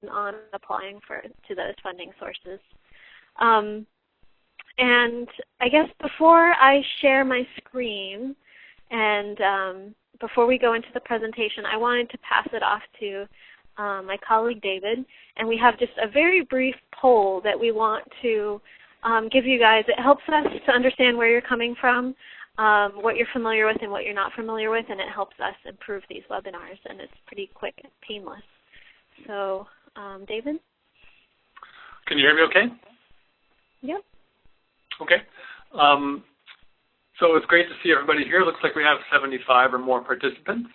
on applying to those funding sources. And I guess before I share my screen and before we go into the presentation, I wanted to pass it off to my colleague David, and we have just a very brief poll that we want to give you guys. It helps us to understand where you're coming from, what you're familiar with and what you're not familiar with, and it helps us improve these webinars, and it's pretty quick and painless. So, David? Can you hear me okay? Yep. Okay. So it's great to see everybody here. Looks like we have 75 or more participants.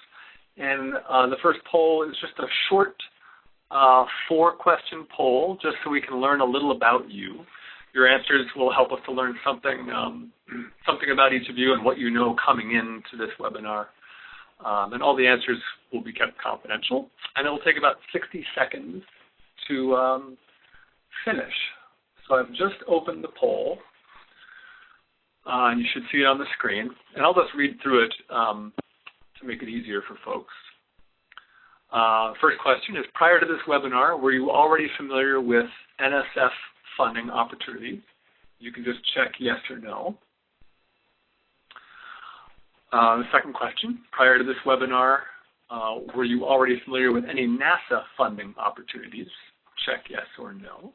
And the first poll is just a short 4-question poll, just so we can learn a little about you. Your answers will help us to learn something about each of you and what you know coming into this webinar. And all the answers will be kept confidential. And it will take about 60 seconds to finish. So I've just opened the poll. And you should see it on the screen. And I'll just read through it to make it easier for folks. First question is, prior to this webinar, were you already familiar with NSF funding opportunities? You can just check yes or no. The second question, prior to this webinar, were you already familiar with any NASA funding opportunities? Check yes or no.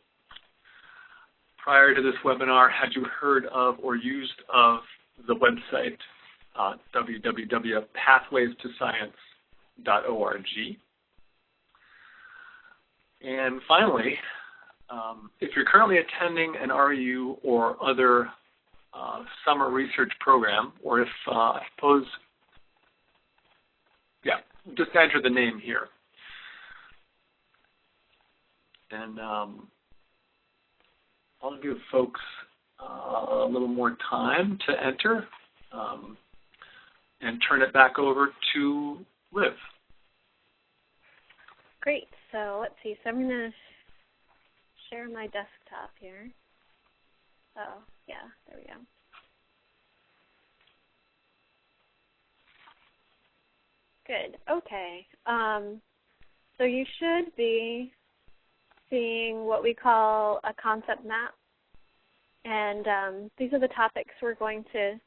Prior to this webinar, had you heard of or used of the website www.pathwaystoscience.org? And finally, if you're currently attending an REU or other summer research program, or if, I suppose, yeah, just enter the name here. And I'll give folks a little more time to enter and turn it back over to Liv. Great. So let's see. So I'm going to share my desktop here. Oh, yeah, there we go. Good. Okay. So you should be seeing what we call a concept map. And these are the topics we're going to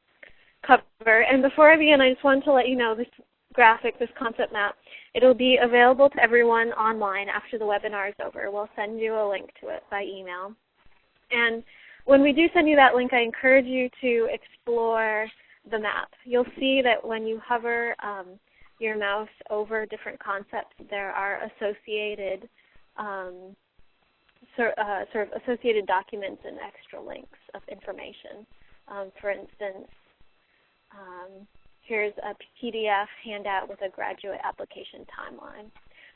cover. And before I begin, I just wanted to let you know this graphic, this concept map, it'll be available to everyone online after the webinar is over. We'll send you a link to it by email. And when we do send you that link, I encourage you to explore the map. You'll see that when you hover your mouse over different concepts, there are associated sort of associated documents and extra links of information. For instance, here's a PDF handout with a graduate application timeline.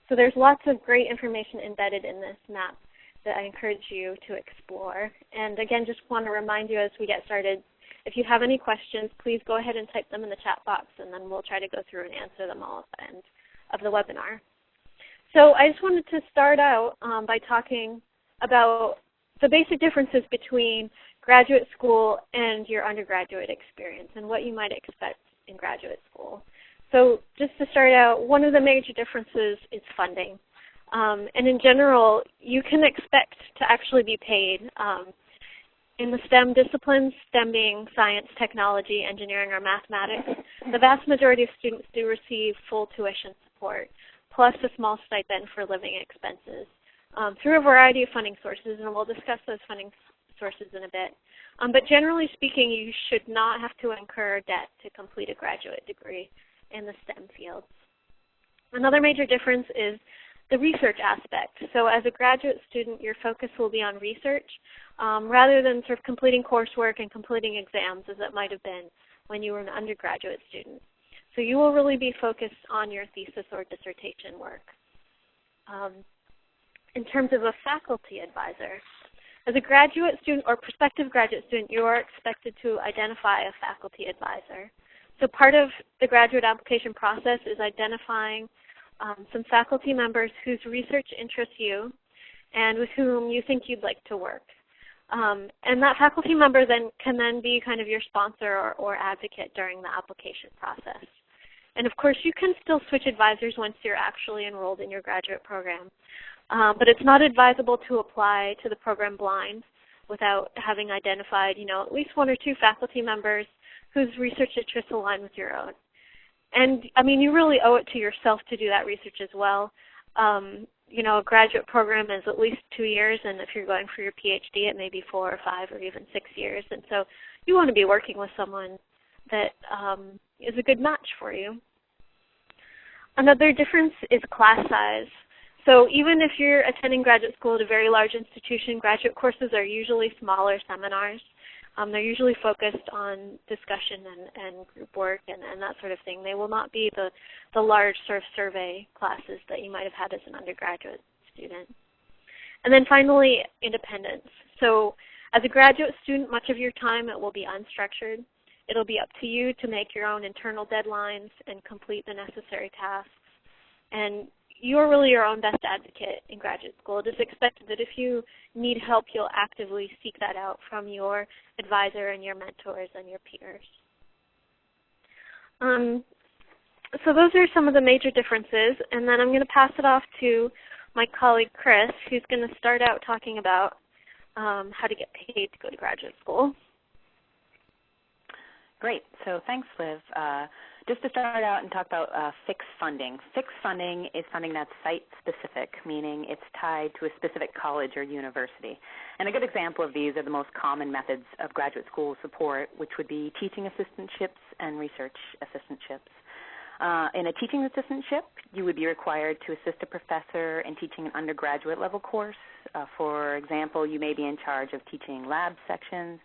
So there's lots of great information embedded in this map that I encourage you to explore. And again, just want to remind you as we get started, if you have any questions, please go ahead and type them in the chat box, and then we'll try to go through and answer them all at the end of the webinar. So I just wanted to start out by talking about the basic differences between graduate school and your undergraduate experience and what you might expect in graduate school. So just to start out, one of the major differences is funding. And in general, you can expect to actually be paid. In the STEM disciplines, STEM being science, technology, engineering, or mathematics, the vast majority of students do receive full tuition support, plus a small stipend for living expenses through a variety of funding sources, and we'll discuss those funding sources in a bit. But generally speaking, you should not have to incur debt to complete a graduate degree in the STEM fields. Another major difference is the research aspect. So as a graduate student, your focus will be on research rather than sort of completing coursework and completing exams as it might have been when you were an undergraduate student. So you will really be focused on your thesis or dissertation work. In terms of a faculty advisor, as a graduate student or prospective graduate student, you are expected to identify a faculty advisor. So part of the graduate application process is identifying some faculty members whose research interests you and with whom you think you'd like to work. And that faculty member can then be kind of your sponsor or advocate during the application process. And of course, you can still switch advisors once you're actually enrolled in your graduate program. But it's not advisable to apply to the program blind without having identified, at least one or two faculty members whose research interests align with your own. And, you really owe it to yourself to do that research as well. A graduate program is at least 2 years, and if you're going for your PhD, it may be 4 or 5 or even 6 years. And so you want to be working with someone that is a good match for you. Another difference is class size. So even if you're attending graduate school at a very large institution, graduate courses are usually smaller seminars. They're usually focused on discussion and group work and that sort of thing. They will not be the large sort of survey classes that you might have had as an undergraduate student. And then finally, independence. So as a graduate student, much of your time it will be unstructured. It'll be up to you to make your own internal deadlines and complete the necessary tasks. And you're really your own best advocate in graduate school. It is expected that if you need help, you'll actively seek that out from your advisor and your mentors and your peers. So those are some of the major differences, and then I'm going to pass it off to my colleague Chris, who's going to start out talking about how to get paid to go to graduate school. Great. So thanks, Liv. Just to start out and talk about fixed funding. Fixed funding is funding that's site-specific, meaning it's tied to a specific college or university. And a good example of these are the most common methods of graduate school support, which would be teaching assistantships and research assistantships. In a teaching assistantship, you would be required to assist a professor in teaching an undergraduate level course. For example, you may be in charge of teaching lab sections,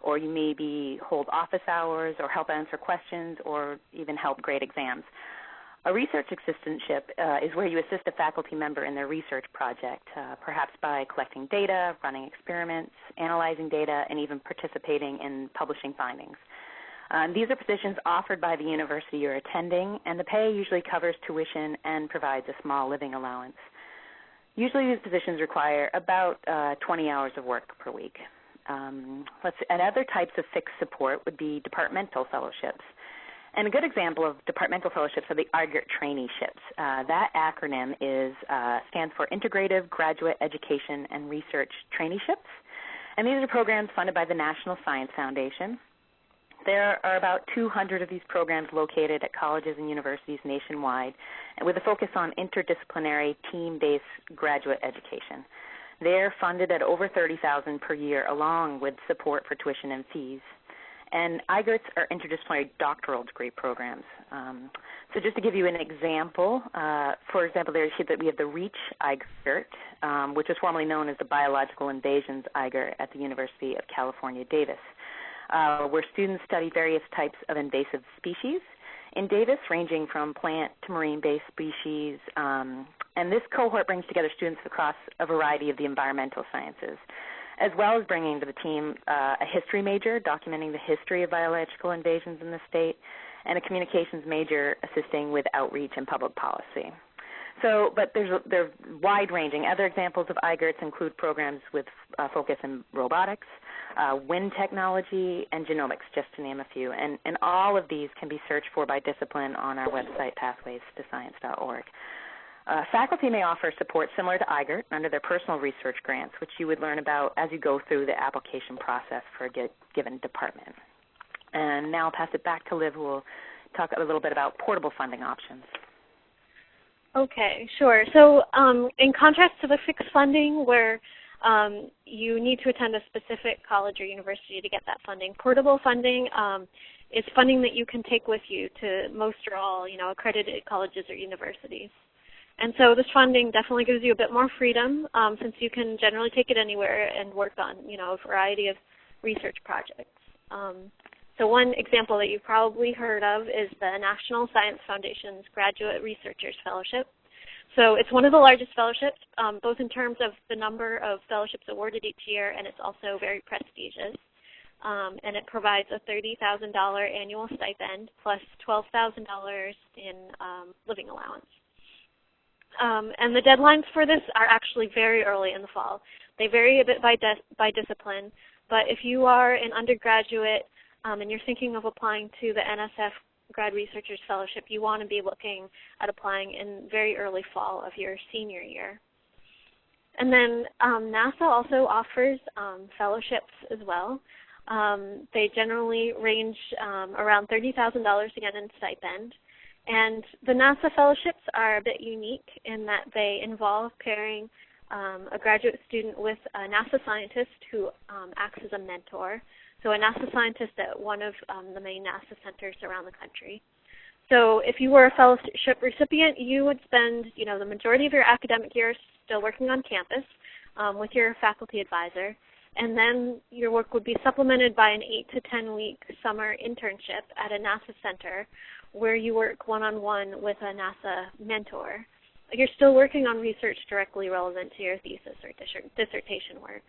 or you maybe hold office hours or help answer questions or even help grade exams. A research assistantship is where you assist a faculty member in their research project, perhaps by collecting data, running experiments, analyzing data, and even participating in publishing findings. These are positions offered by the university you're attending, and the pay usually covers tuition and provides a small living allowance. Usually these positions require about 20 hours of work per week. And other types of fixed support would be departmental fellowships. And a good example of departmental fellowships are the IGERT traineeships. That acronym stands for Integrative Graduate Education and Research Traineeships. And these are programs funded by the National Science Foundation. There are about 200 of these programs located at colleges and universities nationwide, with a focus on interdisciplinary, team-based graduate education. They're funded at over $30,000 per year, along with support for tuition and fees. And IGERTs are interdisciplinary doctoral degree programs. So just to give you an example, for example, we have the REACH IGERT, which was formerly known as the Biological Invasions IGERT at the University of California, Davis, where students study various types of invasive species in Davis, ranging from plant to marine-based species. And this cohort brings together students across a variety of the environmental sciences, as well as bringing to the team a history major documenting the history of biological invasions in the state, and a communications major assisting with outreach and public policy. So, but they're wide-ranging. Other examples of IGERTs include programs with focus in robotics, wind technology, and genomics, just to name a few. And all of these can be searched for by discipline on our website, pathwaystoscience.org. Faculty may offer support similar to IGERT under their personal research grants, which you would learn about as you go through the application process for a given department. And now I'll pass it back to Liv, who will talk a little bit about portable funding options. Okay, sure. So in contrast to the fixed funding where you need to attend a specific college or university to get that funding, portable funding is funding that you can take with you to most or all, accredited colleges or universities. And so this funding definitely gives you a bit more freedom since you can generally take it anywhere and work on, a variety of research projects. So one example that you've probably heard of is the National Science Foundation's Graduate Researchers Fellowship. So it's one of the largest fellowships, both in terms of the number of fellowships awarded each year, and it's also very prestigious. And it provides a $30,000 annual stipend plus $12,000 in living allowance. And the deadlines for this are actually very early in the fall. They vary a bit by discipline, but if you are an undergraduate and you're thinking of applying to the NSF Grad Researchers Fellowship, you want to be looking at applying in very early fall of your senior year. And then NASA also offers fellowships as well. They generally range around $30,000 again in stipend. And the NASA fellowships are a bit unique in that they involve pairing a graduate student with a NASA scientist who acts as a mentor. So a NASA scientist at one of the main NASA centers around the country. So if you were a fellowship recipient, you would spend, the majority of your academic years still working on campus with your faculty advisor, and then your work would be supplemented by an 8 to 10 week summer internship at a NASA center where you work one-on-one with a NASA mentor. You're still working on research directly relevant to your thesis or dissertation work.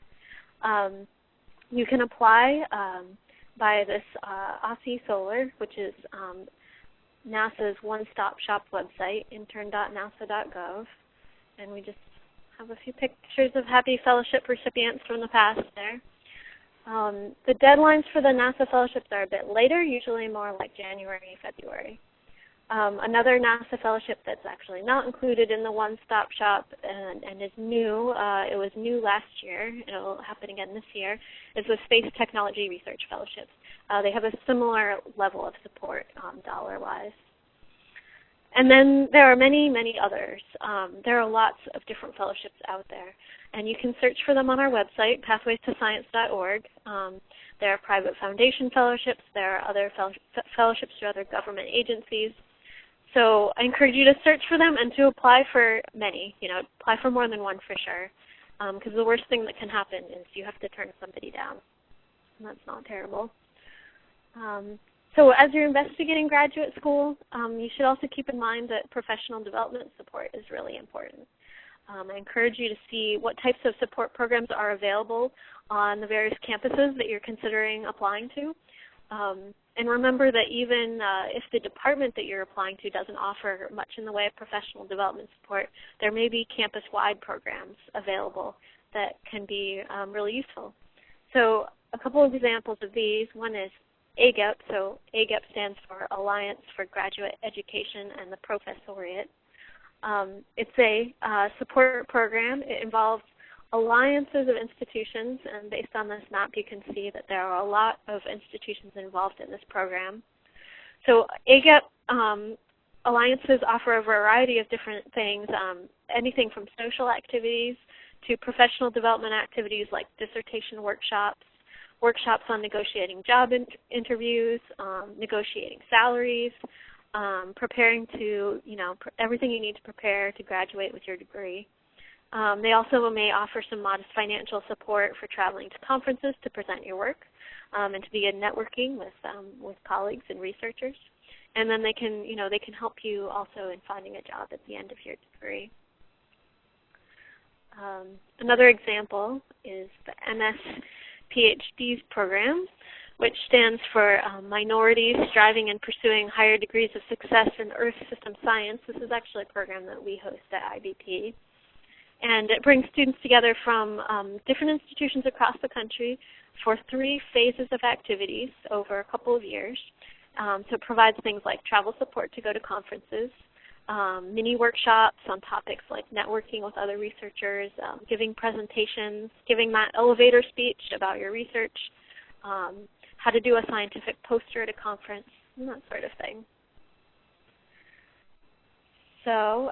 You can apply by this Aussie Solar, which is NASA's one-stop shop website, intern.nasa.gov, and we just have a few pictures of happy fellowship recipients from the past there. The deadlines for the NASA fellowships are a bit later, usually more like January, February. Another NASA fellowship that's actually not included in the one-stop shop and is new, it was new last year, it'll happen again this year, is the Space Technology Research Fellowships. They have a similar level of support dollar-wise. And then there are many, many others. There are lots of different fellowships out there, and you can search for them on our website, pathwaystoscience.org. There are private foundation fellowships. There are other fellowships through other government agencies. So I encourage you to search for them and to apply for many. Apply for more than one for sure, because the worst thing that can happen is you have to turn somebody down, and that's not terrible. So as you're investigating graduate school, you should also keep in mind that professional development support is really important. I encourage you to see what types of support programs are available on the various campuses that you're considering applying to. And remember that even if the department that you're applying to doesn't offer much in the way of professional development support, there may be campus-wide programs available that can be really useful. So a couple of examples of these. One is AGEP. So AGEP stands for Alliance for Graduate Education and the Professoriate. It's a support program. It involves alliances of institutions, and based on this map you can see that there are a lot of institutions involved in this program. So AGEP alliances offer a variety of different things, anything from social activities to professional development activities like dissertation workshops, workshops on negotiating job interviews, negotiating salaries, preparing to, everything you need to prepare to graduate with your degree. They also may offer some modest financial support for traveling to conferences to present your work and to begin networking with colleagues and researchers. And then they can help you also in finding a job at the end of your degree. Another example is the MS-PhDs program, which stands for Minorities Striving and Pursuing Higher Degrees of Success in Earth System Science. This is actually a program that we host at IBP. And it brings students together from different institutions across the country for 3 phases of activities over a couple of years. So it provides things like travel support to go to conferences, mini workshops on topics like networking with other researchers, giving presentations, giving that elevator speech about your research, how to do a scientific poster at a conference, and that sort of thing. So,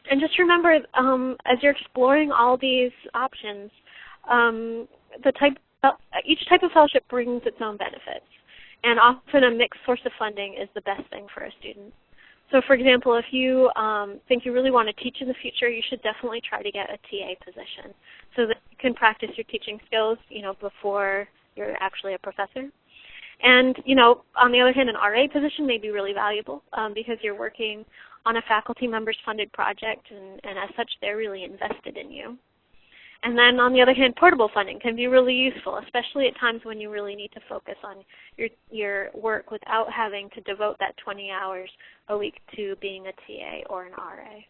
and just remember, as you're exploring all these options, each type of fellowship brings its own benefits, and often a mixed source of funding is the best thing for a student. So, for example, if you think you really want to teach in the future, you should definitely try to get a TA position so that you can practice your teaching skills, before you're actually a professor. And, on the other hand, an RA position may be really valuable because you're working on a faculty member's funded project, and as such, they're really invested in you. And then, on the other hand, portable funding can be really useful, especially at times when you really need to focus on your work without having to devote that 20 hours a week to being a TA or an RA.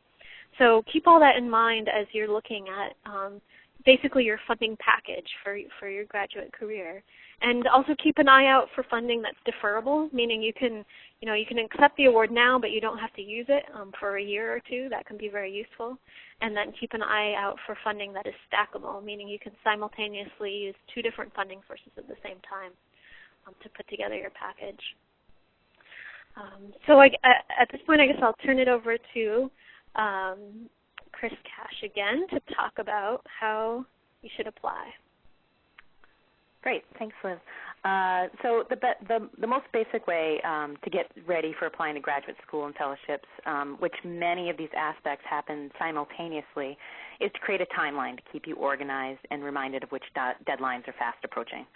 So keep all that in mind as you're looking at basically your funding package for your graduate career. And also keep an eye out for funding that's deferrable, meaning you can accept the award now, but you don't have to use it for a year or two. That can be very useful. And then keep an eye out for funding that is stackable, meaning you can simultaneously use 2 different funding sources at the same time to put together your package. So at this point, I guess I'll turn it over to Chris Cash again to talk about how you should apply. Great, thanks, Liv. So the most basic way to get ready for applying to graduate school and fellowships, which many of these aspects happen simultaneously, is to create a timeline to keep you organized and reminded of which deadlines are fast approaching.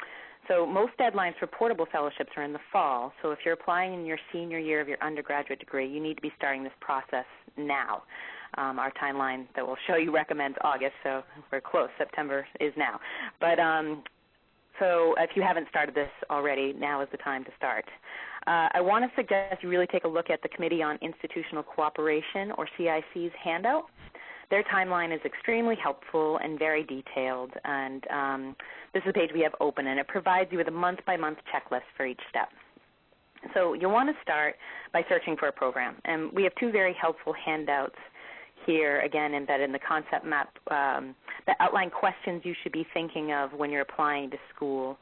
So most deadlines for portable fellowships are in the fall. So if you're applying in your senior year of your undergraduate degree, you need to be starting this process now. Our timeline that we'll show you recommends August, so we're close. September is now. But so if you haven't started this already, now is the time to start. I want to suggest you really take a look at the Committee on Institutional Cooperation, or CIC's handout. Their timeline is extremely helpful and very detailed, and this is a page we have open, and it provides you with a month-by-month checklist for each step. So you'll want to start by searching for a program, and we have 2 very helpful handouts here, again, embedded in the concept map that outline questions you should be thinking of when you're applying to school.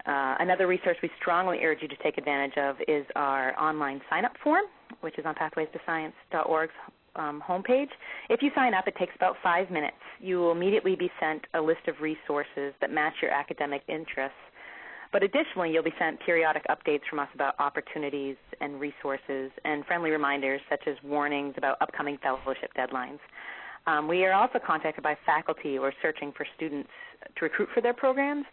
Another resource we strongly urge you to take advantage of is our online sign-up form, which is on pathwaystoscience.org's homepage. If you sign up, it takes about 5 minutes. You will immediately be sent a list of resources that match your academic interests. But additionally, you'll be sent periodic updates from us about opportunities and resources and friendly reminders such as warnings about upcoming fellowship deadlines. We are also contacted by faculty who are searching for students to recruit for their programs,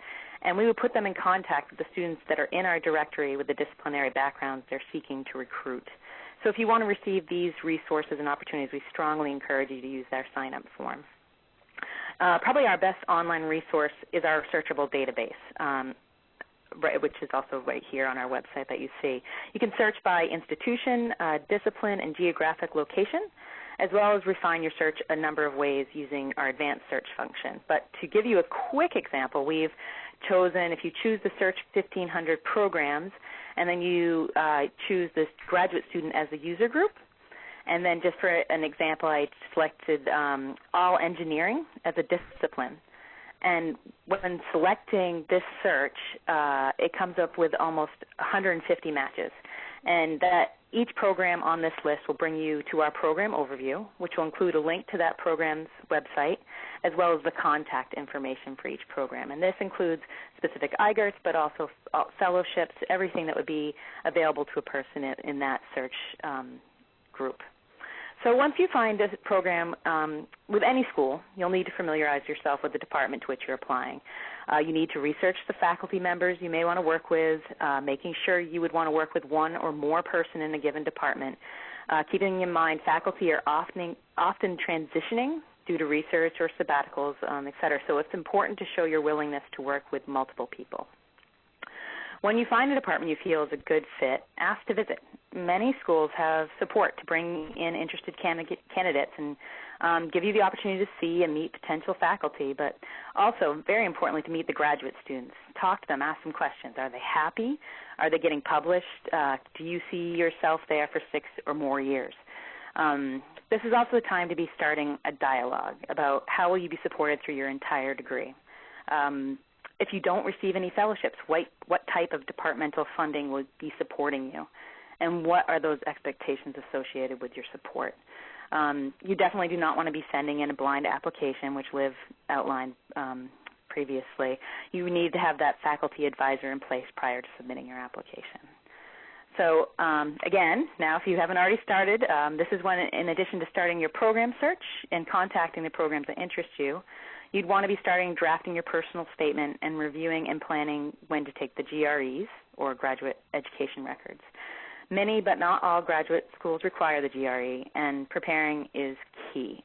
and we will put them in contact with the students that are in our directory with the disciplinary backgrounds they're seeking to recruit. So if you want to receive these resources and opportunities, we strongly encourage you to use our sign-up form. Probably our best online resource is our searchable database, which is also right here on our website that you see. You can search by institution, discipline, and geographic location, as well as refine your search a number of ways using our advanced search function. But to give you a quick example, we've chosen, if you choose the search 1,500 programs, and then you choose this graduate student as the user group, and then just for an example, I selected all engineering as a discipline. And when selecting this search, it comes up with almost 150 matches. And that each program on this list will bring you to our program overview, which will include a link to that program's website, as well as the contact information for each program. And this includes specific IGERTs, but also fellowships, everything that would be available to a person in that search group. So once you find a program with any school, you'll need to familiarize yourself with the department to which you're applying. You need to research the faculty members you may want to work with, making sure you would want to work with one or more person in a given department. Keeping in mind faculty are often transitioning due to research or sabbaticals, et cetera. So it's important to show your willingness to work with multiple people. When you find a department you feel is a good fit, ask to visit. Many schools have support to bring in interested candidates and give you the opportunity to see and meet potential faculty, but also, very importantly, to meet the graduate students. Talk to them, ask them questions. Are they happy? Are they getting published? Do you see yourself there for 6 or more years? This is also the time to be starting a dialogue about how will you be supported through your entire degree. If you don't receive any fellowships, what type of departmental funding will be supporting you? And what are those expectations associated with your support? You definitely do not want to be sending in a blind application, which Liv outlined previously. You need to have that faculty advisor in place prior to submitting your application. So again, now if you haven't already started, this is when, in addition to starting your program search and contacting the programs that interest you, you'd want to be starting drafting your personal statement and reviewing and planning when to take the GREs, or graduate education records. Many, but not all, graduate schools require the GRE, and preparing is key.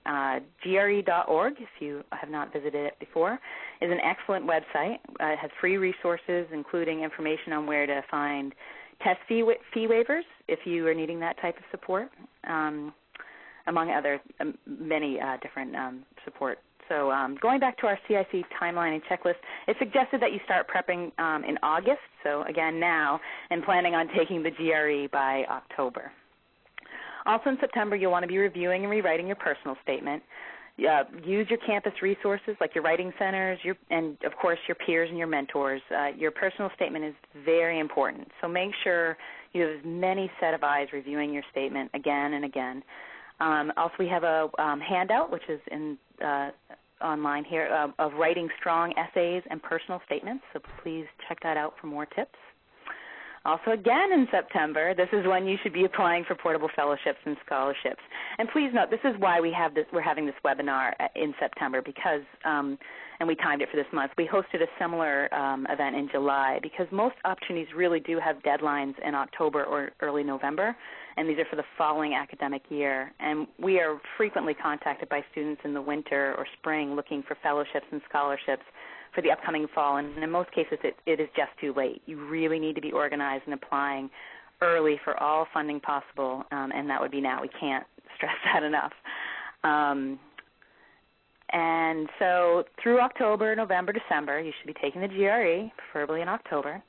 GRE.org, if you have not visited it before, is an excellent website. It has free resources, including information on where to find test fee waivers if you are needing that type of support, among other many different support So going back to our CIC timeline and checklist, it's suggested that you start prepping in August, so again now, and planning on taking the GRE by October. Also in September, you'll want to be reviewing and rewriting your personal statement. Use your campus resources like your writing centers and, of course, your peers and your mentors. Your personal statement is very important, so make sure you have as many set of eyes reviewing your statement again and again. Also, we have a handout, which is online here, of writing strong essays and personal statements, so please check that out for more tips. Also, again in September, this is when you should be applying for portable fellowships and scholarships. And please note, this is why we're having this webinar in September, because, and we timed it for this month. We hosted a similar event in July because most opportunities really do have deadlines in October or early November, and these are for the following academic year. And we are frequently contacted by students in the winter or spring looking for fellowships and scholarships for the upcoming fall, and in most cases it is just too late. You really need to be organized and applying early for all funding possible, and that would be now. We can't stress that enough. And so through October, November, December, you should be taking the GRE, preferably in October,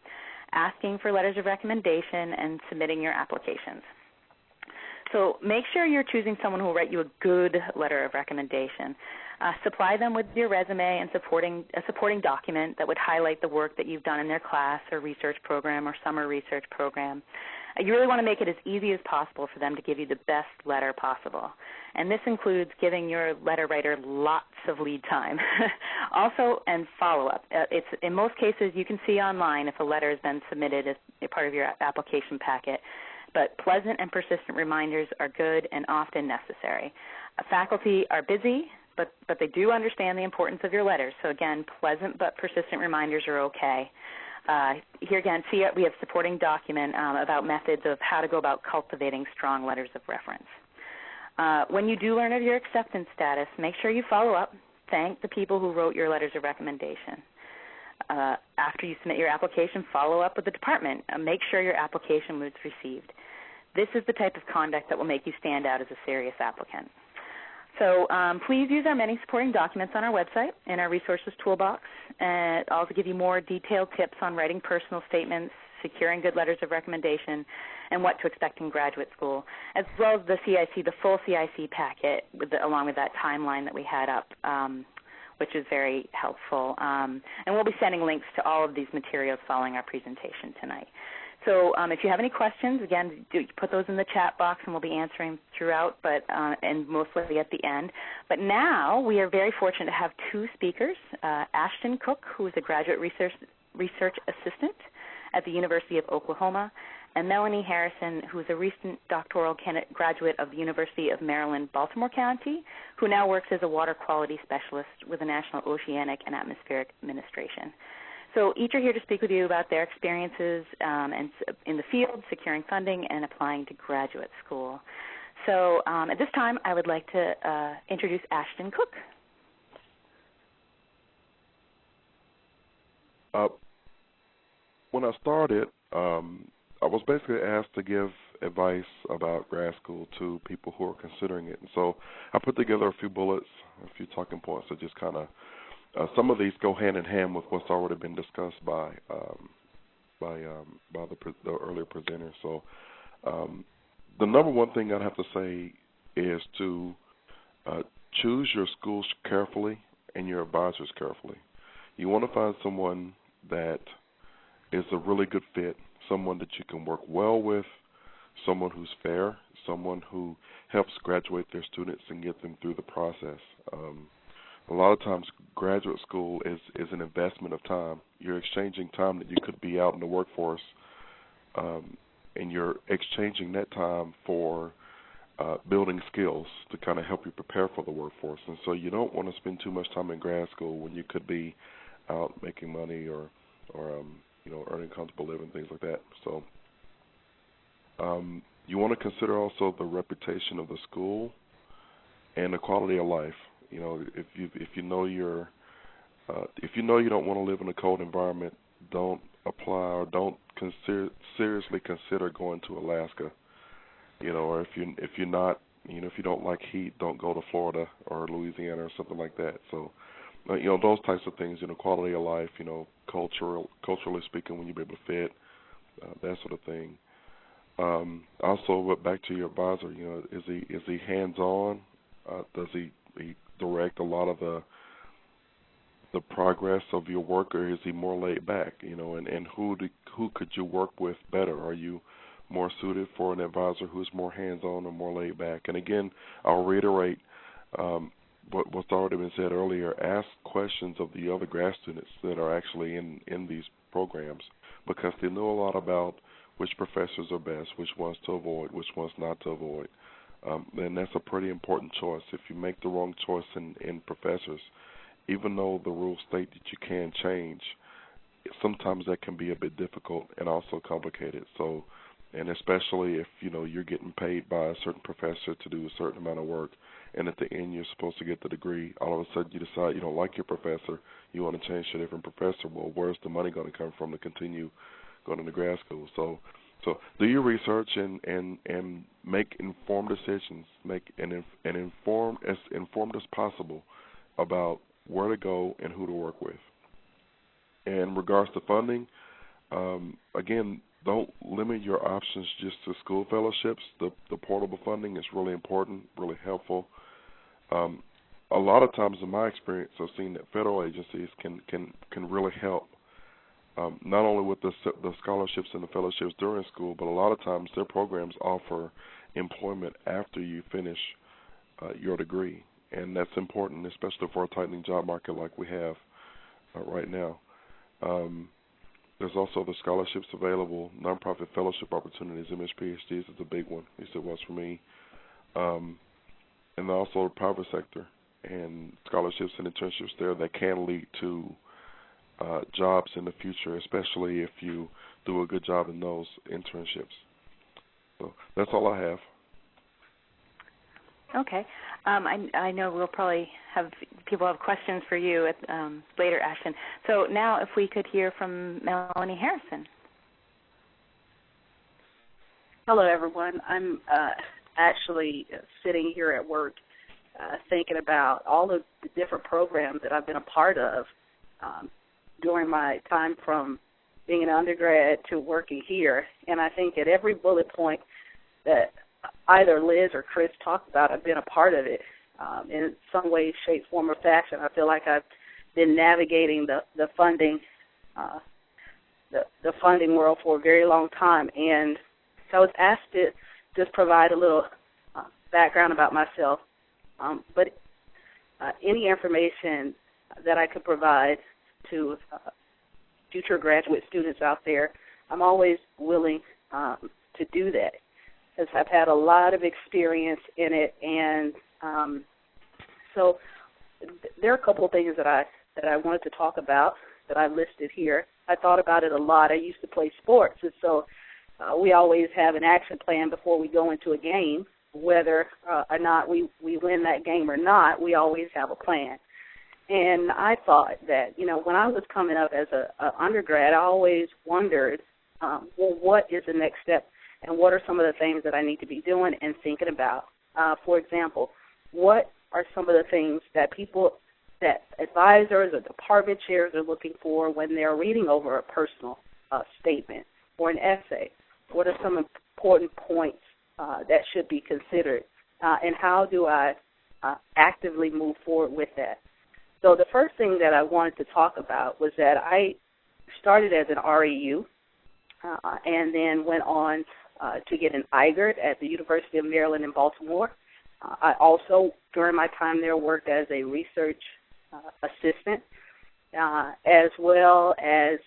asking for letters of recommendation and submitting your applications. So make sure you're choosing someone who will write you a good letter of recommendation. Supply them with your resume and a supporting document that would highlight the work that you've done in their class or research program or summer research program. You really want to make it as easy as possible for them to give you the best letter possible. And this includes giving your letter writer lots of lead time. Also, and follow-up. It's in most cases, you can see online if a letter has been submitted as a part of your application packet, but pleasant and persistent reminders are good and often necessary. Faculty are busy, but they do understand the importance of your letters. So again, pleasant but persistent reminders are okay. Here again, see we have supporting document about methods of how to go about cultivating strong letters of reference. When you do learn of your acceptance status, make sure you follow up. Thank the people who wrote your letters of recommendation. After you submit your application, follow up with the department. Make sure your application was received. This is the type of conduct that will make you stand out as a serious applicant. So please use our many supporting documents on our website in our resources toolbox, and also give you more detailed tips on writing personal statements, securing good letters of recommendation, and what to expect in graduate school, as well as the CIC, the full CIC packet, along with that timeline that we had up, which is very helpful. And we'll be sending links to all of these materials following our presentation tonight. So if you have any questions, again, put those in the chat box, and we'll be answering throughout, and mostly at the end. But now we are very fortunate to have two speakers, Ashton Cook, who is a graduate research assistant at the University of Oklahoma, and Melanie Harrison, who is a recent doctoral graduate of the University of Maryland, Baltimore County, who now works as a water quality specialist with the National Oceanic and Atmospheric Administration. So each are here to speak with you about their experiences and in the field, securing funding, and applying to graduate school. So at this time, I would like to introduce Ashton Cook. When I started, I was basically asked to give advice about grad school to people who are considering it. And so I put together a few bullets, a few talking points that just kind of some of these go hand in hand with what's already been discussed by the earlier presenter. So the number one thing I'd have to say is to choose your schools carefully and your advisors carefully. You want to find someone that is a really good fit, someone that you can work well with, someone who's fair, someone who helps graduate their students and get them through the process. A lot of times graduate school is an investment of time. You're exchanging time that you could be out in the workforce, and you're exchanging that time for building skills to kind of help you prepare for the workforce. And so you don't want to spend too much time in grad school when you could be out making money or earning comfortable living, things like that. So you want to consider also the reputation of the school and the quality of life. You know, if you know you don't want to live in a cold environment, don't apply or don't seriously consider going to Alaska. You know, or if you're not If you don't like heat, don't go to Florida or Louisiana or something like that. So, those types of things, quality of life, culturally speaking, when you're able to fit, that sort of thing. Also, but back to your advisor, is he hands-on? Does he direct a lot of the progress of your work, or is he more laid back? And who could you work with better? Are you more suited for an advisor who's more hands-on or more laid back? And again, I'll reiterate what's already been said earlier. Ask questions of the other grad students that are actually in these programs, because they know a lot about which professors are best, which ones to avoid, which ones not to avoid. And that's a pretty important choice. If you make the wrong choice in professors, even though the rules state that you can change, sometimes that can be a bit difficult and also complicated. So, and especially if, you're getting paid by a certain professor to do a certain amount of work, and at the end you're supposed to get the degree, all of a sudden you decide you don't like your professor, you want to change to a different professor. Well, where's the money going to come from to continue going into grad school? So do your research and make informed decisions. Make as informed as possible about where to go and who to work with. And in regards to funding, again, don't limit your options just to school fellowships. The portable funding is really important, really helpful. A lot of times, in my experience, I've seen that federal agencies can really help. Not only with the scholarships and the fellowships during school, but a lot of times their programs offer employment after you finish your degree, and that's important, especially for a tightening job market like we have right now. There's also the scholarships available, nonprofit fellowship opportunities, MSPhDs is a big one, at least it was for me, and also the private sector and scholarships and internships there that can lead to jobs in the future, especially if you do a good job in those internships. So that's all I have. Okay. I know we'll probably have people have questions for you at later, Ashton. So now if we could hear from Melanie Harrison. Hello, everyone. I'm actually sitting here at work thinking about all of the different programs that I've been a part of during my time from being an undergrad to working here. And I think at every bullet point that either Liz or Chris talked about, I've been a part of it in some way, shape, form, or fashion. I feel like I've been navigating the funding the funding world for a very long time. And so I was asked to just provide a little background about myself. But any information that I could provide to future graduate students out there, I'm always willing to do that, because I've had a lot of experience in it. And so there are a couple of things that I wanted to talk about that I listed here. I thought about it a lot. I used to play sports, and so we always have an action plan before we go into a game. Whether or not we win that game or not, we always have a plan. And I thought that, when I was coming up as an undergrad, I always wondered, well, what is the next step, and what are some of the things that I need to be doing and thinking about? For example, what are some of the things that advisors or department chairs are looking for when they're reading over a personal statement or an essay? What are some important points that should be considered, and how do I actively move forward with that? So the first thing that I wanted to talk about was that I started as an REU and then went on to get an IGERT at the University of Maryland in Baltimore. I also, during my time there, worked as a research assistant, as well as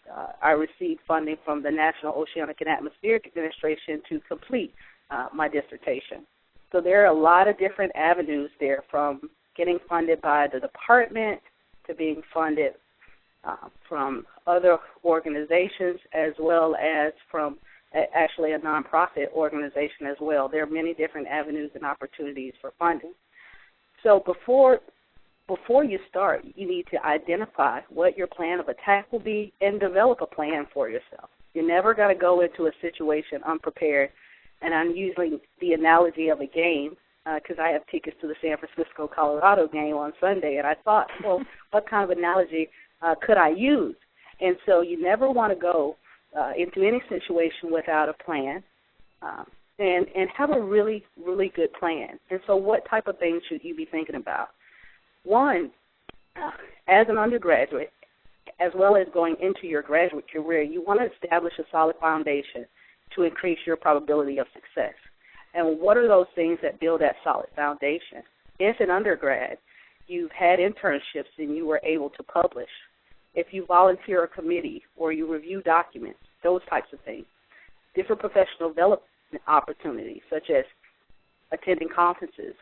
I received funding from the National Oceanic and Atmospheric Administration to complete my dissertation. So there are a lot of different avenues there, from getting funded by the department to being funded from other organizations, as well as from actually a nonprofit organization as well. There are many different avenues and opportunities for funding. So before you start, you need to identify what your plan of attack will be and develop a plan for yourself. You're never going to go into a situation unprepared. And I'm using the analogy of a game because I have tickets to the San Francisco-Colorado game on Sunday, and I thought, well, what kind of analogy could I use? And so you never want to go into any situation without a plan, and have a really, really good plan. And so what type of things should you be thinking about? One, as an undergraduate, as well as going into your graduate career, you want to establish a solid foundation to increase your probability of success. And what are those things that build that solid foundation? If an undergrad, you've had internships and you were able to publish, if you volunteer a committee or you review documents, those types of things. Different professional development opportunities, such as attending conferences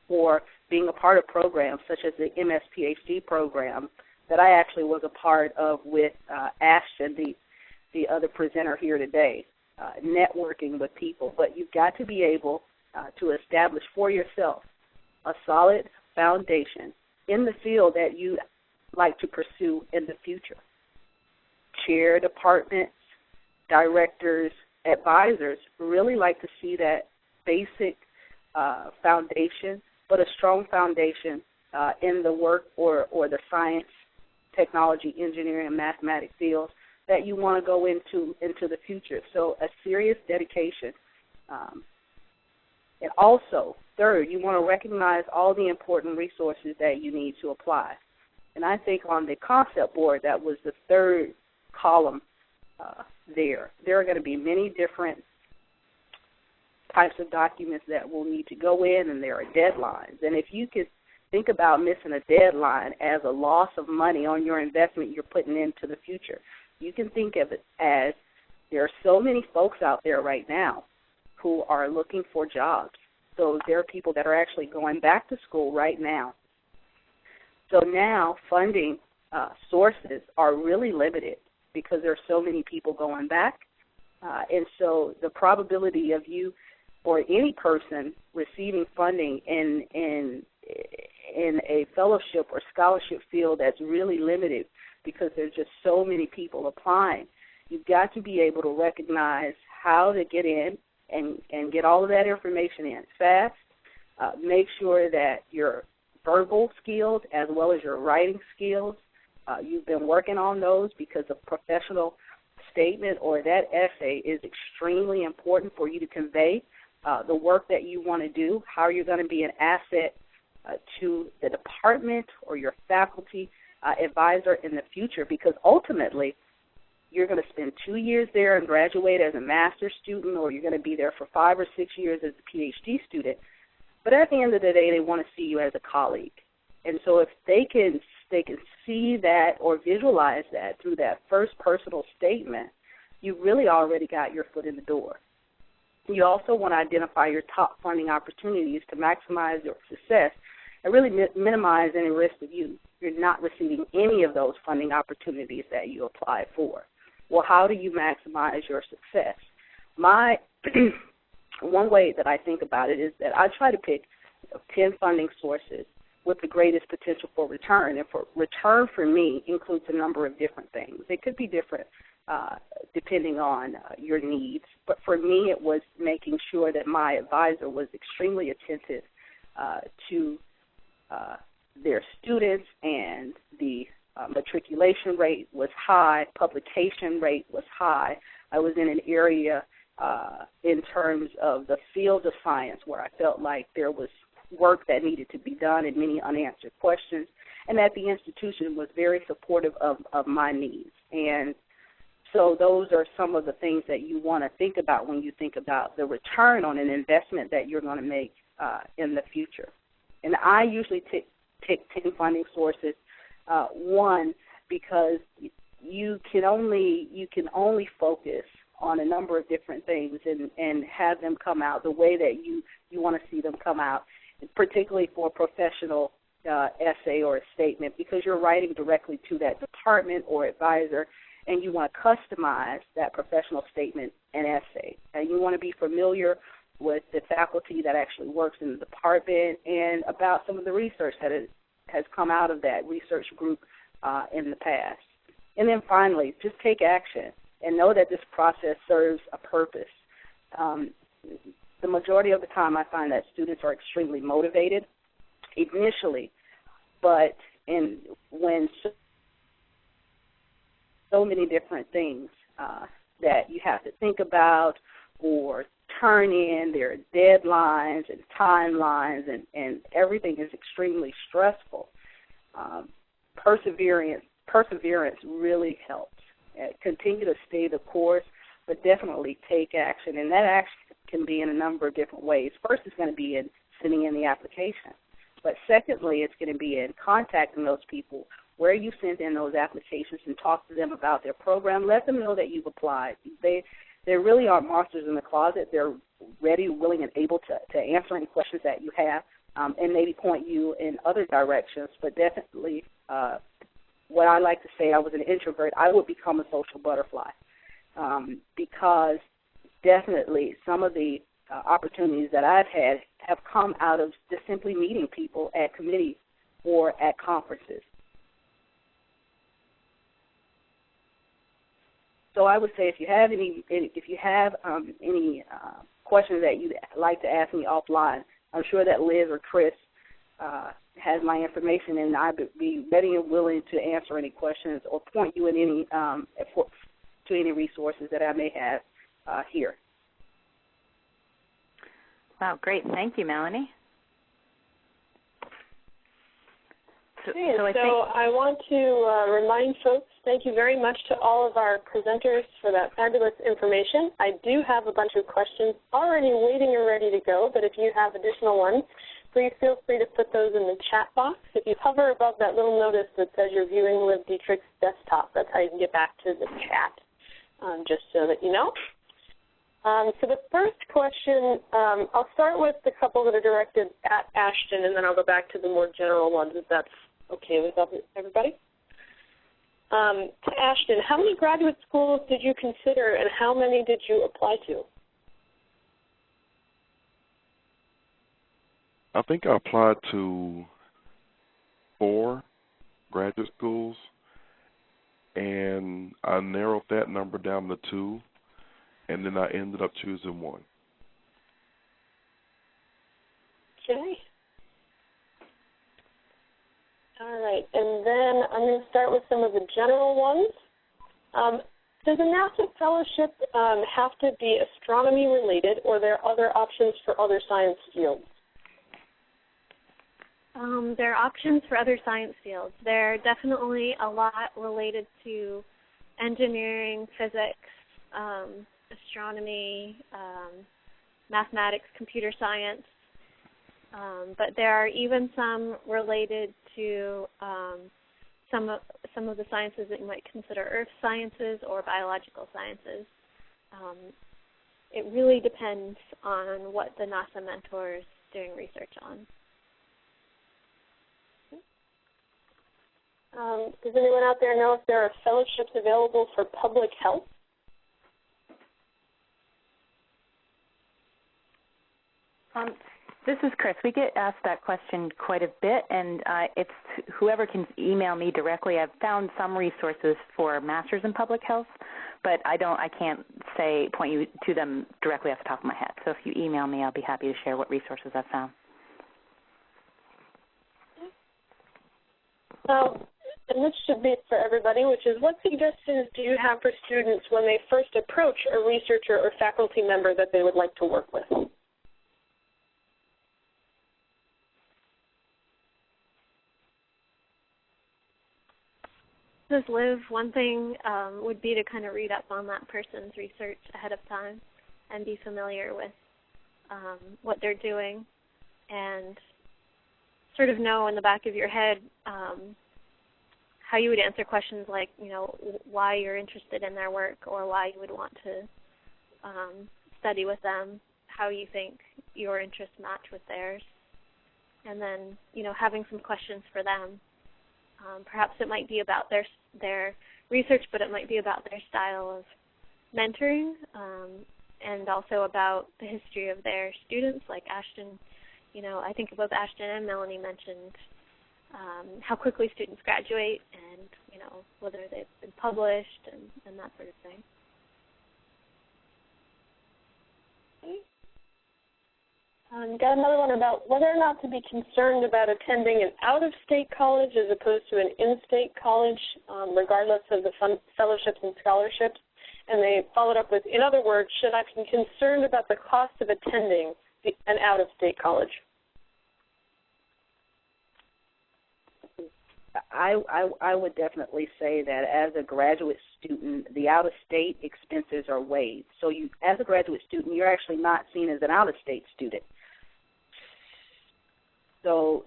or being a part of programs such as the MS-PhD program that I actually was a part of with Ashton, the other presenter here today, networking with people. But you've got to be able to establish for yourself a solid foundation in the field that you like to pursue in the future. Chair departments, directors, advisors really like to see that basic foundation, but a strong foundation in the work or the science, technology, engineering, and mathematics fields that you want to go into the future. So a serious dedication. And also, third, you want to recognize all the important resources that you need to apply. And I think on the concept board, that was the third column there. There are going to be many different types of documents that will need to go in, and there are deadlines. And if you could think about missing a deadline as a loss of money on your investment you're putting into the future, you can think of it as there are so many folks out there right now who are looking for jobs. So there are people that are actually going back to school right now. So now funding sources are really limited because there are so many people going back. And so the probability of you or any person receiving funding in a fellowship or scholarship field that's really limited because there's just so many people applying, you've got to be able to recognize how to get in and get all of that information in fast. Make sure that your verbal skills as well as your writing skills, you've been working on those, because a professional statement or that essay is extremely important for you to convey the work that you want to do, how you're going to be an asset to the department or your faculty advisor in the future, because ultimately you're going to spend 2 years there and graduate as a master's student, or you're going to be there for 5 or 6 years as a PhD student. But at the end of the day, they want to see you as a colleague. And so if they can see that or visualize that through that first personal statement, you really already got your foot in the door. You also want to identify your top funding opportunities to maximize your success and really minimize any risk of you're not receiving any of those funding opportunities that you applied for. Well, how do you maximize your success? One way that I think about it is that I try to pick 10 funding sources with the greatest potential for return. And for return for me includes a number of different things. It could be different depending on your needs. But for me, it was making sure that my advisor was extremely attentive to their students, and the matriculation rate was high, publication rate was high. I was in an area in terms of the field of science where I felt like there was work that needed to be done and many unanswered questions, and that the institution was very supportive of my needs. And so those are some of the things that you want to think about when you think about the return on an investment that you're going to make in the future. And I usually take 10 funding sources. One, because you can only focus on a number of different things and have them come out the way that you want to see them come out, particularly for a professional essay or a statement, because you're writing directly to that department or advisor, and you want to customize that professional statement and essay. And you want to be familiar with the faculty that actually works in the department and about some of the research that has come out of that research group in the past. And then finally, just take action and know that this process serves a purpose. the majority of the time I find that students are extremely motivated initially, but when so many different things that you have to think about or turn in, there are deadlines and timelines, and everything is extremely stressful. Perseverance really helps. Continue to stay the course, but definitely take action, and that action can be in a number of different ways. First, it's going to be in sending in the application, but secondly, it's going to be in contacting those people where you sent in those applications and talk to them about their program. Let them know that you've applied. They really aren't monsters in the closet. They're ready, willing, and able to answer any questions that you have and maybe point you in other directions. But definitely, what I like to say, I was an introvert. I would become a social butterfly because definitely some of the opportunities that I've had have come out of just simply meeting people at committee or at conferences. So I would say if you have any questions that you'd like to ask me offline, I'm sure that Liz or Chris has my information, and I'd be ready and willing to answer any questions or point you in to any resources that I may have here. Wow, great. Thank you, Melanie. So I want to remind folks, thank you very much to all of our presenters for that fabulous information. I do have a bunch of questions already waiting and ready to go, but if you have additional ones, please feel free to put those in the chat box. If you hover above that little notice that says you're viewing Liv Dietrich's desktop, that's how you can get back to the chat, just so that you know. So the first question, I'll start with the couple that are directed at Ashton, and then I'll go back to the more general ones, if that's okay with everybody. To Ashton, how many graduate schools did you consider, and how many did you apply to? I think I applied to 4 graduate schools, and I narrowed that number down to 2, and then I ended up choosing 1. Okay. All right, and then I'm going to start with some of the general ones. Does a NASA fellowship have to be astronomy related, or are there other options for other science fields? There are options for other science fields. There are definitely a lot related to engineering, physics, astronomy, mathematics, computer science, but there are even some related to some of the sciences that you might consider earth sciences or biological sciences. It really depends on what the NASA mentor is doing research on. Does anyone out there know if there are fellowships available for public health? This is Chris. We get asked that question quite a bit, and it's whoever can email me directly. I've found some resources for masters in public health, but I can't point you to them directly off the top of my head. So if you email me, I'll be happy to share what resources I've found. And this should be for everybody, which is, what suggestions do you have for students when they first approach a researcher or faculty member that they would like to work with? This is Liv. One thing would be to kind of read up on that person's research ahead of time and be familiar with what they're doing, and sort of know in the back of your head how you would answer questions like, why you're interested in their work or why you would want to study with them, how you think your interests match with theirs, and then, having some questions for them. Perhaps it might be about their research, but it might be about their style of mentoring, and also about the history of their students, like Ashton. I think both Ashton and Melanie mentioned how quickly students graduate and, whether they've been published and that sort of thing. Got another one about whether or not to be concerned about attending an out-of-state college as opposed to an in-state college, regardless of the fellowships and scholarships. And they followed up with, in other words, should I be concerned about the cost of attending an out-of-state college? I would definitely say that as a graduate student, the out-of-state expenses are waived. So you, as a graduate student, you're actually not seen as an out-of-state student. So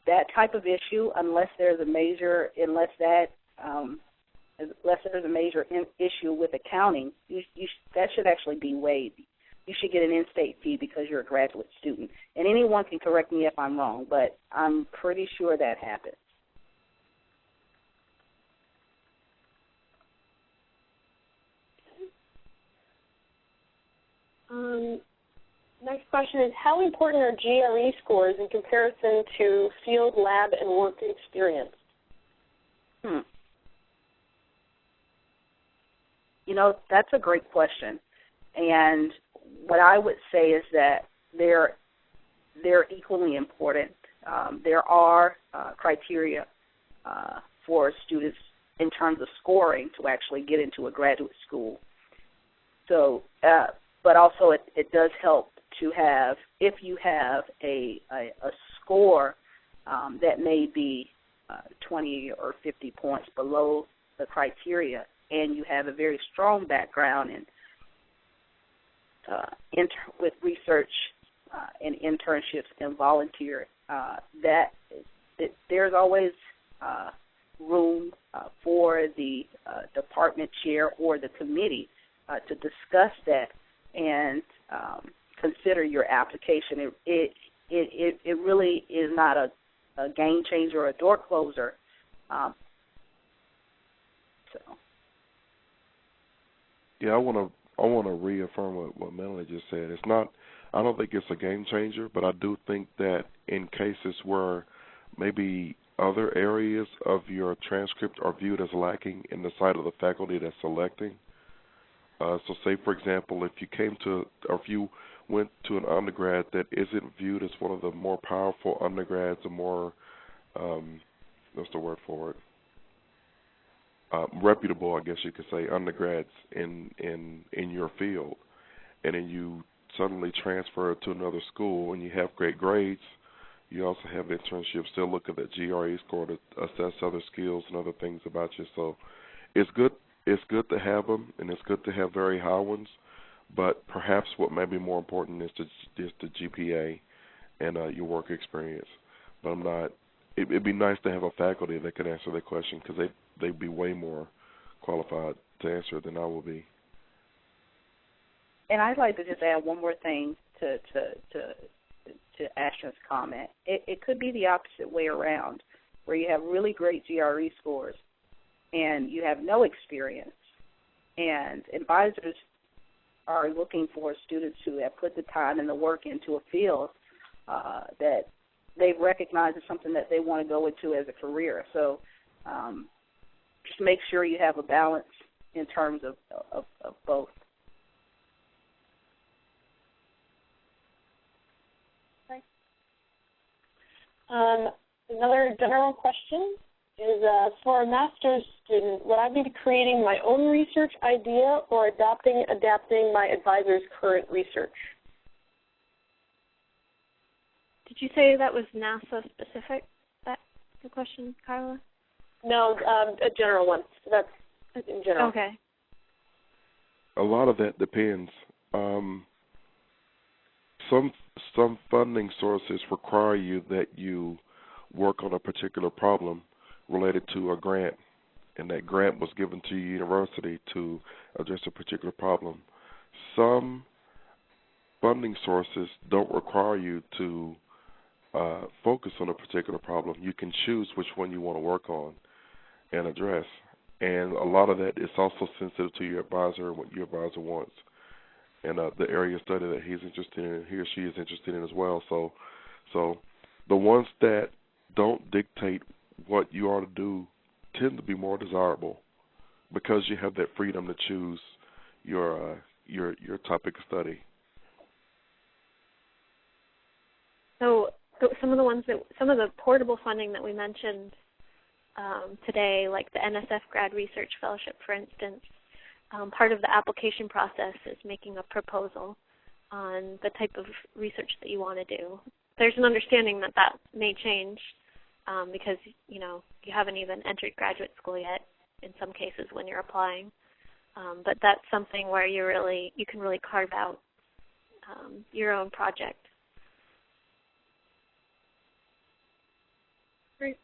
that type of issue, unless there's a major issue with accounting, that should actually be waived. You should get an in-state fee because you're a graduate student. And anyone can correct me if I'm wrong, but I'm pretty sure that happens. Next question is, how important are GRE scores in comparison to field, lab, and work experience? You know, that's a great question. And what I would say is that they're equally important. There are criteria for students in terms of scoring to actually get into a graduate school. So, but also it does help to have, if you have a score that may be 20 or 50 points below the criteria, and you have a very strong background in with research and internships and volunteer, there's always room for the department chair or the committee to discuss that and consider your application. It really is not a game changer or a door closer. Yeah, I want to reaffirm what Melanie just said. It's not. I don't think it's a game changer, but I do think that in cases where maybe other areas of your transcript are viewed as lacking in the sight of the faculty that's selecting. So say, for example, if you went to an undergrad that isn't viewed as one of the more powerful undergrads or more, what's the word for it? Reputable, I guess you could say, undergrads in your field, and then you suddenly transfer to another school and you have great grades, you also have internships, still look at that GRE score to assess other skills and other things about you. So it's good to have them, and it's good to have very high ones, but perhaps what may be more important is the GPA and your work experience. But it'd be nice to have a faculty that can answer that question, because they'd be way more qualified to answer than I will be. And I'd like to just add one more thing to Ashton's comment. It could be the opposite way around, where you have really great GRE scores and you have no experience, and advisors are looking for students who have put the time and the work into a field that they've recognized as something that they want to go into as a career. So just make sure you have a balance in terms of both. Okay. Another general question is, for a master's student, would I be creating my own research idea or adapting my advisor's current research? Did you say that was NASA specific, that the question, Carla? No, a general one. So that's in general. Okay. A lot of that depends. Some funding sources require you that you work on a particular problem related to a grant, and that grant was given to your university to address a particular problem. Some funding sources don't require you to focus on a particular problem. You can choose which one you want to work on and address. And a lot of that is also sensitive to your advisor and what your advisor wants, and the area of study that he's interested in, he or she is interested in as well. So the ones that don't dictate what you ought to do tend to be more desirable, because you have that freedom to choose your topic of study. So some of the portable funding that we mentioned today, like the NSF Grad Research Fellowship, for instance, part of the application process is making a proposal on the type of research that you want to do. There's an understanding that that may change because, you haven't even entered graduate school yet in some cases when you're applying. But that's something where you can really carve out your own project. Great.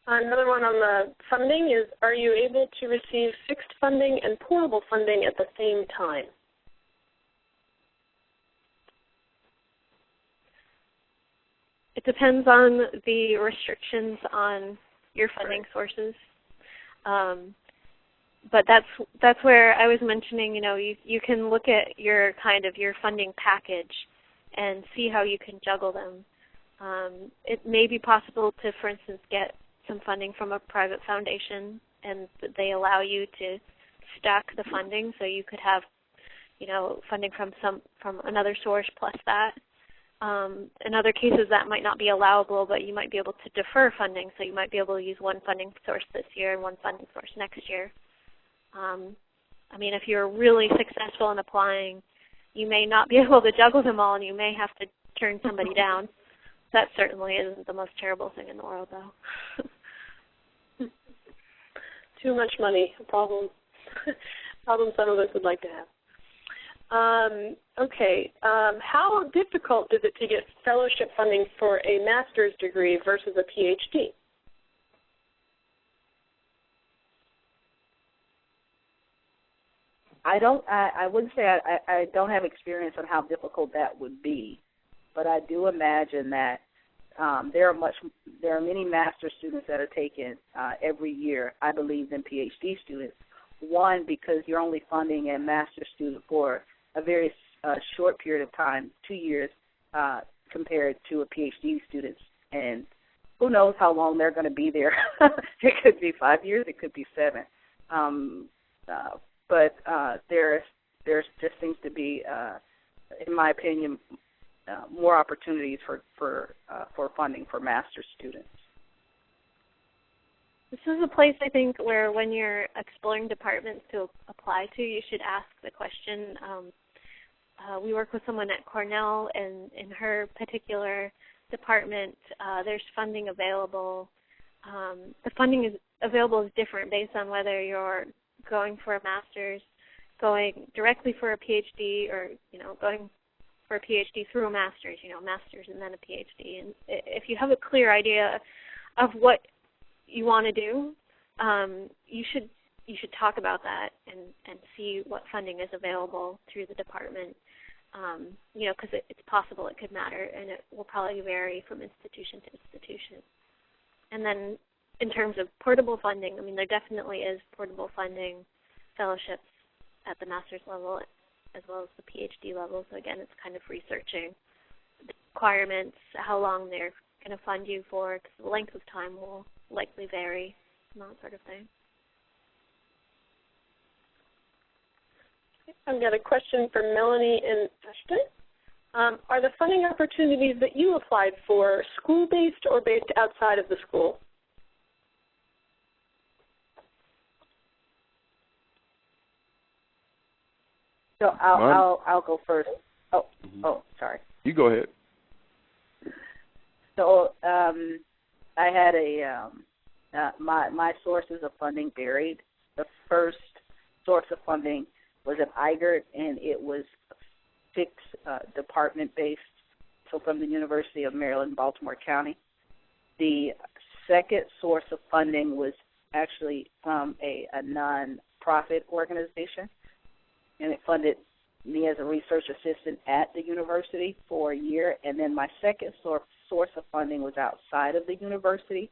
Another one on the funding is, are you able to receive fixed funding and portable funding at the same time? It depends on the restrictions on your funding sources. But that's where I was mentioning, you can look at your funding package and see how you can juggle them. It may be possible to, for instance, get some funding from a private foundation, and they allow you to stack the funding, so you could have, funding from another source plus that. In other cases, that might not be allowable, but you might be able to defer funding, so you might be able to use one funding source this year and one funding source next year. If you're really successful in applying, you may not be able to juggle them all, and you may have to turn somebody down. That certainly isn't the most terrible thing in the world, though. Too much money, a problem. Problem some of us would like to have. Okay. How difficult is it to get fellowship funding for a master's degree versus a PhD? I wouldn't say I don't have experience on how difficult that would be, but I do imagine that there are many master students that are taken every year, I believe, than PhD students. One, because you're only funding a master student for a very short period of time, 2 years, compared to a PhD student, and who knows how long they're going to be there. It could be 5 years, it could be 7. But there just seems to be, in my opinion, more opportunities for funding for master's students. This is a place, I think, where when you're exploring departments to apply to, you should ask the question. We work with someone at Cornell, and in her particular department, there's funding available. The funding is available is different based on whether you're going for a master's, going directly for a PhD, or going for a PhD through a master's. Master's and then a PhD. And if you have a clear idea of what you want to do, you should talk about that and see what funding is available through the department. Because it's possible it could matter, and it will probably vary from institution to institution. And then in terms of portable funding, there definitely is portable funding fellowships at the master's level as well as the PhD level. So again, it's kind of researching the requirements, how long they're going to fund you for, because the length of time will likely vary, and that sort of thing. I've got a question for Melanie and Ashton. Are the funding opportunities that you applied for school-based or based outside of the school? So I'll go first. Oh, sorry. You go ahead. So I had my sources of funding varied. The first source of funding was at IGERT, and it was fixed department-based, so from the University of Maryland, Baltimore County. The second source of funding was actually from a non-profit organization, and it funded me as a research assistant at the university for a year. And then my second source of funding was outside of the university.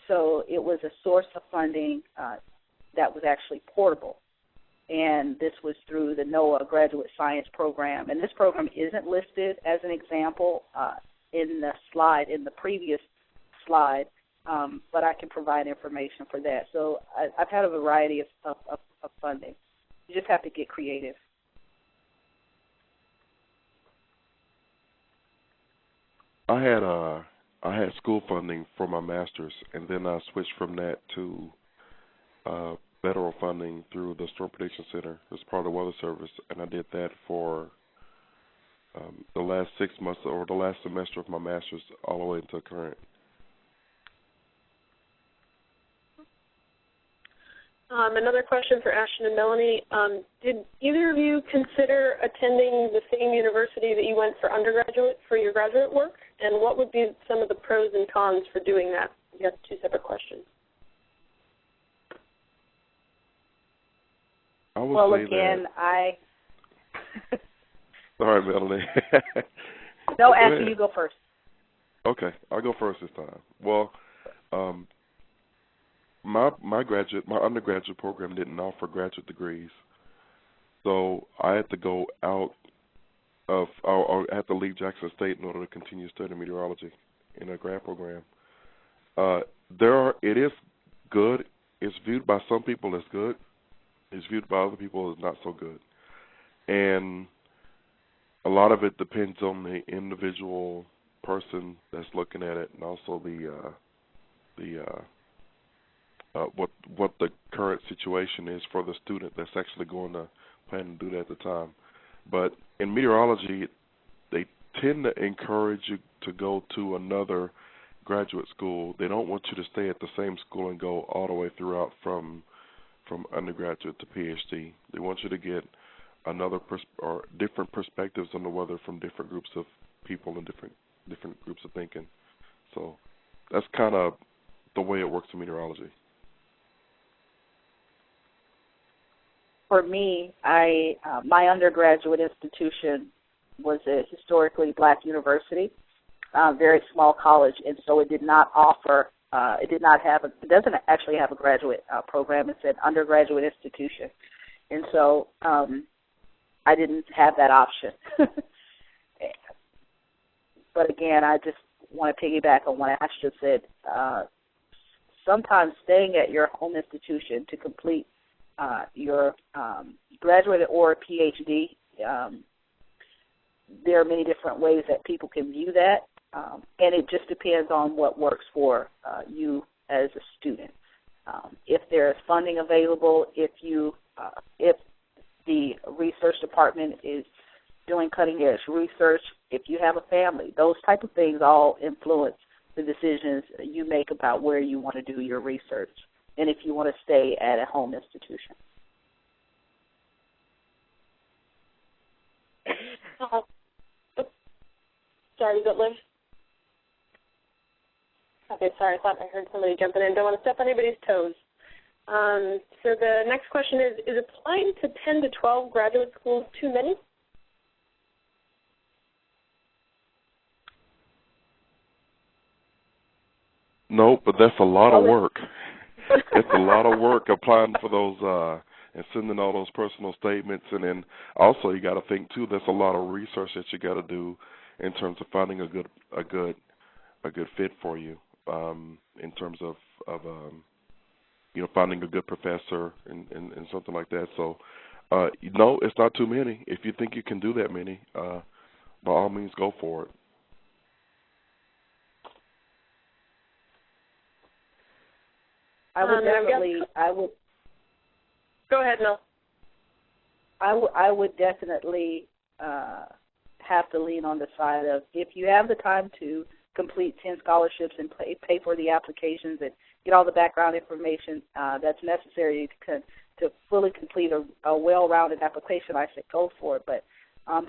So it was a source of funding that was actually portable. And this was through the NOAA Graduate Science Program. And this program isn't listed as an example in the previous slide, but I can provide information for that. So I've had a variety of funding. You just have to get creative. I had school funding for my master's, and then I switched from that to federal funding through the Storm Prediction Center as part of the Weather Service, and I did that for the last 6 months or the last semester of my master's all the way until current. Another question for Ashton and Melanie. Did either of you consider attending the same university that you went for your graduate work? And what would be some of the pros and cons for doing that? You have 2 separate questions. I would say again, that. Sorry, Melanie. No, Ashton, you go first. Okay, I'll go first this time. Well, my undergraduate program didn't offer graduate degrees, so I had to go out of, I had to leave Jackson State in order to continue studying meteorology in a grad program. It is good. It's viewed by some people as good. It's viewed by other people as not so good, and a lot of it depends on the individual person that's looking at it, and also what the current situation is for the student that's actually going to plan to do that at the time. But in meteorology, they tend to encourage you to go to another graduate school. They don't want you to stay at the same school and go all the way throughout from undergraduate to PhD. They want you to get another or different perspectives on the weather from different groups of people and different groups of thinking. So that's kind of the way it works in meteorology. For me, my undergraduate institution was a historically black university, very small college, and so it did not offer. It doesn't actually have a graduate program. It's an undergraduate institution, and so I didn't have that option. But again, I just want to piggyback on what Ash just said. Sometimes staying at your home institution to complete your graduate or PhD, there are many different ways that people can view that, and it just depends on what works for you as a student. If there is funding available, if the research department is doing cutting-edge research, if you have a family, those type of things all influence the decisions you make about where you want to do your research and if you want to stay at a home institution. Sorry, is that Liv? Okay, sorry, I thought I heard somebody jumping in. Don't want to step on anybody's toes. So the next question is applying to 10 to 12 graduate schools too many? No, but that's a lot of work. It's a lot of work applying for those and sending all those personal statements, and then also you got to think too. There's a lot of research that you got to do in terms of finding a good fit for you. In terms of finding a good professor and something like that. So no, it's not too many. If you think you can do that many, by all means, go for it. I would. Go ahead, Mel. I would definitely have to lean on the side of, if you have the time to complete 10 scholarships and pay for the applications and get all the background information that's necessary to fully complete a well-rounded application, I say go for it. But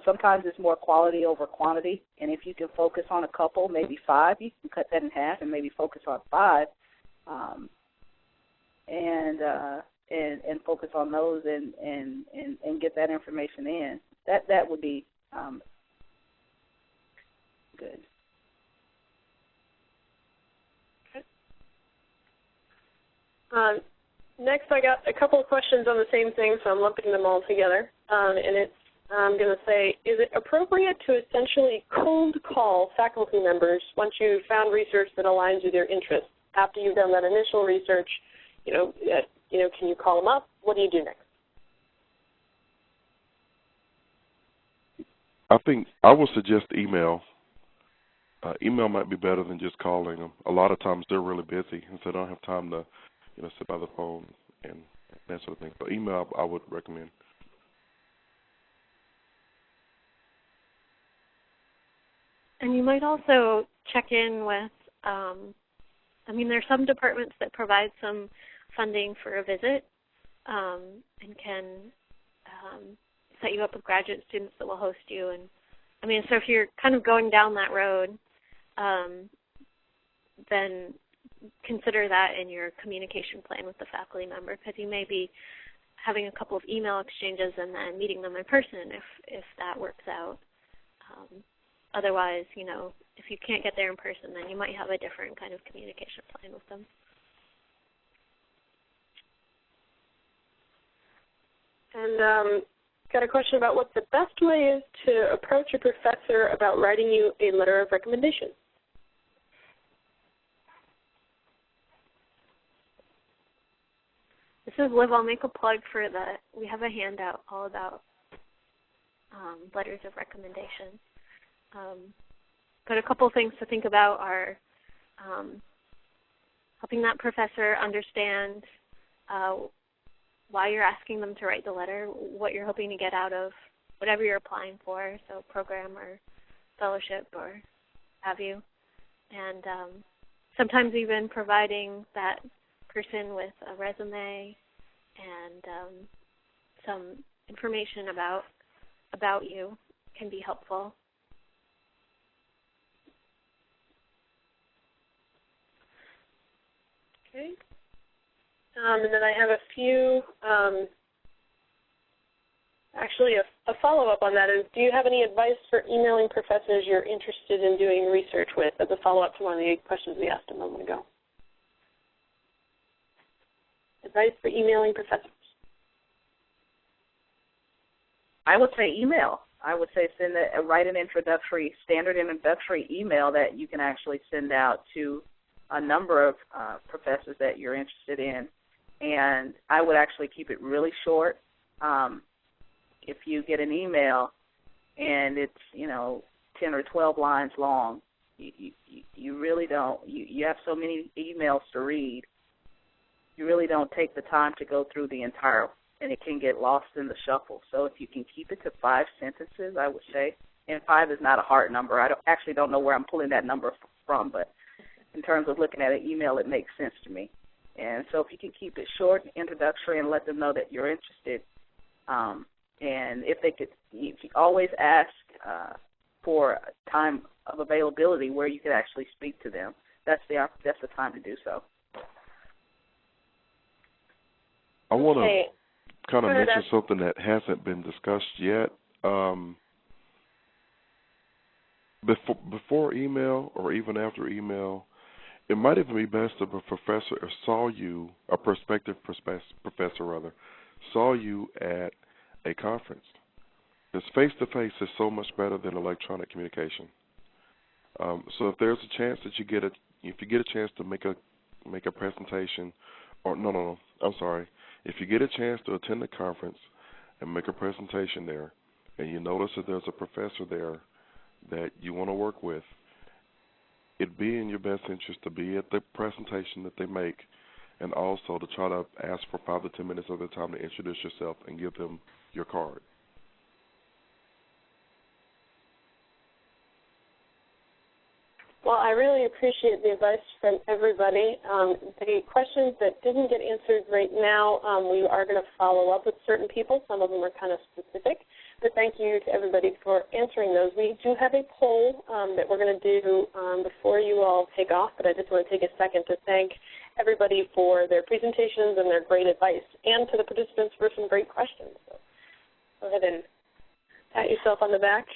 sometimes it's more quality over quantity, and if you can focus on a couple, maybe 5, you can cut that in half and maybe focus on 5. And focus on those and get that information in. That would be good. Okay. Next, I got a couple of questions on the same thing, so I'm lumping them all together. And I'm going to say, is it appropriate to essentially cold call faculty members once you've found research that aligns with your interests? After you've done that initial research, can you call them up? What do you do next? I think I would suggest email. email might be better than just calling them. A lot of times they're really busy, and so they don't have time to, sit by the phone and that sort of thing. So email I would recommend. And you might also check in with, there are some departments that provide some funding for a visit and can set you up with graduate students that will host you. And so if you're kind of going down that road, then consider that in your communication plan with the faculty member, because you may be having a couple of email exchanges and then meeting them in person if that works out. Otherwise, if you can't get there in person, then you might have a different kind of communication plan with them. And got a question about what the best way is to approach a professor about writing you a letter of recommendation. This is Liv. I'll make a plug for we have a handout all about letters of recommendation. But a couple things to think about are helping that professor understand why you're asking them to write the letter, what you're hoping to get out of whatever you're applying for, so program or fellowship or have you. And sometimes even providing that person with a resume and some information about you can be helpful. Okay. And then I have a few, actually a follow-up on that is, do you have any advice for emailing professors you're interested in doing research with, as a follow-up to one of the questions we asked a moment ago? Advice for emailing professors? I would say email. I would say write an standard introductory email that you can actually send out to a number of professors that you're interested in. And I would actually keep it really short. If you get an email and it's, 10 or 12 lines long, you really don't, you have so many emails to read, you really don't take the time to go through the entire, and it can get lost in the shuffle. So if you can keep it to 5 sentences, I would say, and 5 is not a hard number. I don't know where I'm pulling that number from, but in terms of looking at an email, it makes sense to me. And so if you can keep it short, introductory, and let them know that you're interested, and if you always ask for a time of availability where you can actually speak to them. That's the time to do so. I want to kind of mention something that hasn't been discussed yet. Before email or even after email, it might even be best if a professor saw you, a prospective professor saw you at a conference. Because face-to-face is so much better than electronic communication. So if there's a chance that if you get a chance to make a presentation, if you get a chance to attend a conference and make a presentation there, and you notice that there's a professor there that you want to work with, it'd be in your best interest to be at the presentation that they make, and also to try to ask for 5 to 10 minutes of their time to introduce yourself and give them your card. Well, I really appreciate the advice from everybody. The questions that didn't get answered right now, we are going to follow up with certain people. Some of them are kind of specific. But thank you to everybody for answering those. We do have a poll that we're going to do before you all take off, but I just want to take a second to thank everybody for their presentations and their great advice, and to the participants for some great questions. So go ahead and pat yourself on the back.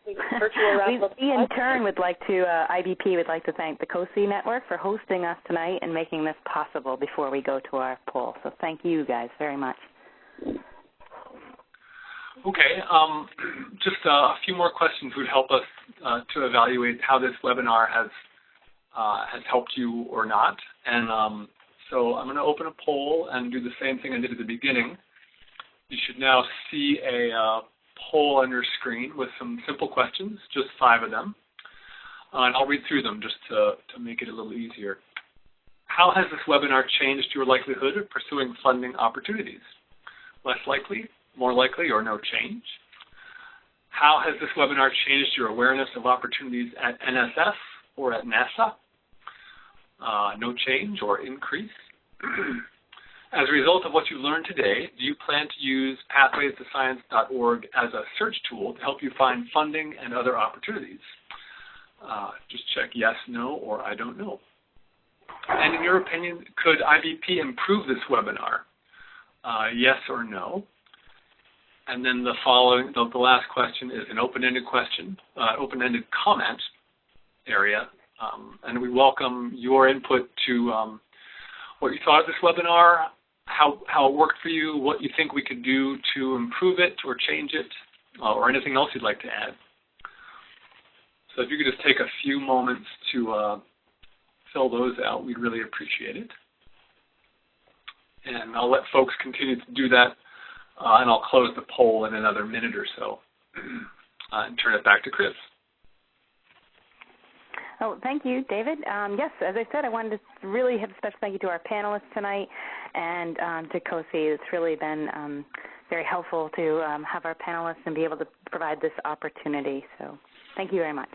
We in turn would like to, IBP would like to thank the COSI Network for hosting us tonight and making this possible before we go to our poll. So thank you guys very much. Okay, just a few more questions would help us to evaluate how this webinar has helped you or not. And so I'm going to open a poll and do the same thing I did at the beginning. You should now see a poll on your screen with some simple questions, just 5 of them. and I'll read through them just to make it a little easier. How has this webinar changed your likelihood of pursuing funding opportunities? Less likely, more likely, or no change? How has this webinar changed your awareness of opportunities at NSF or at NASA? No change or increase? As a result of what you learned today, do you plan to use pathwaystoscience.org as a search tool to help you find funding and other opportunities? Just check yes, no, or I don't know. And in your opinion, could IBP improve this webinar? Yes or no? And then the last question is an open-ended question, open-ended comment area. And we welcome your input to what you thought of this webinar, how it worked for you, what you think we could do to improve it or change it, or anything else you'd like to add. So if you could just take a few moments to fill those out, we'd really appreciate it. And I'll let folks continue to do that, and I'll close the poll in another minute or so and turn it back to Chris. Oh, thank you, David. Yes, as I said, I wanted to really have a special thank you to our panelists tonight and to COSI. It's really been very helpful to have our panelists and be able to provide this opportunity. So thank you very much.